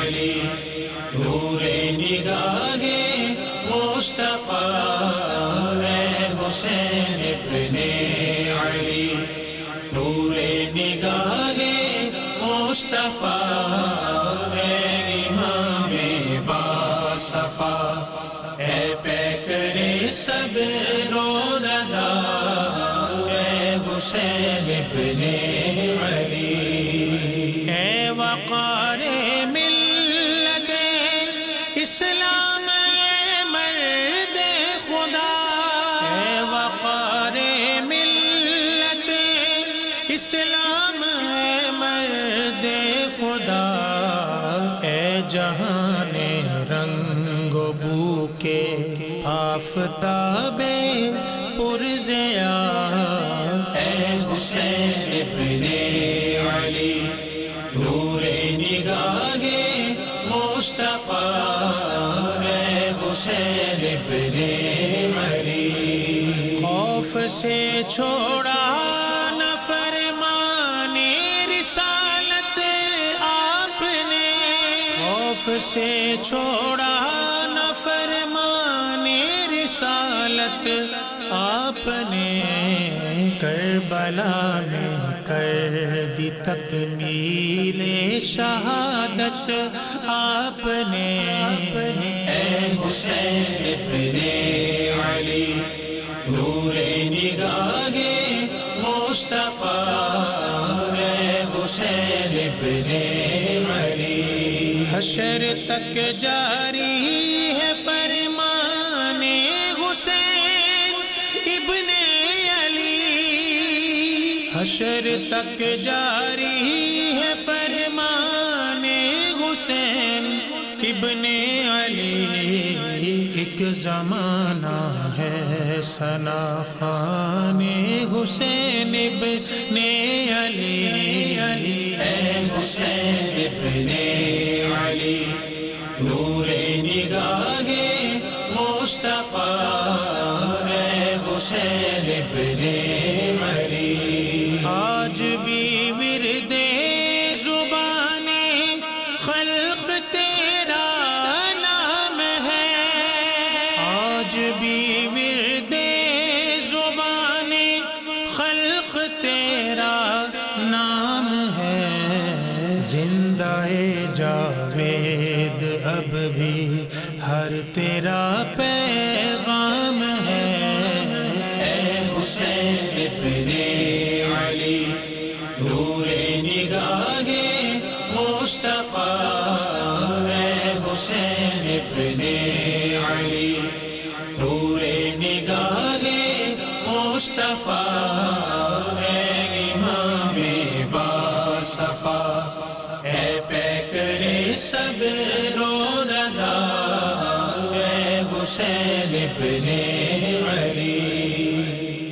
علی نور نگاہ مصطفیٰ ہے حسین ابن علی نور نگاہ مصطفیٰ ہے امام باصفا اے پیکر صبر و رضا اے حسین ابن علی اے وقار ملت اسلام اے مرد خدا اے وقار ملت اسلام اے مرد خدا اے جہان رنگ و بو کے آفتاب پرزیاں اے حسین ابن علی نور نگاہ مصطفیٰ ہے حسین ابن علی خوف سے چھوڑا نہ فرمانے رسالت آپ نے خوف سے چھوڑا نہ فرمانے رسالت آپ نے کربلا میں کر دی تکمیل شہادت آپ نے اے حسین ابن علی نور نگاہ مصطفیٰ ہے حسین ابن علی حشر تک جاری ہے فرمان حسین ابن علی حشر تک جاری ہے فرمان حسین ابن علی ایک زمانہ ہے ثنا خوان حسین ابن علی اے حسین ابن علی نور نگاہ مصطفیٰ ہے حسین ابن علی آج بھی ورد زبان خلق تیرا نام ہے آج بھی ورد زبان خلق تیرا نام ہے زندہ جاوید اب بھی ہر تیرا پیغام ہے اے حسین ابن علی نور نگاہ مصطفیٰ ہے حسین ابن علی نور نگاہ مصطفیٰ ہے امام باصفا اے پیکر صبر و رضا اے حسین ابن علی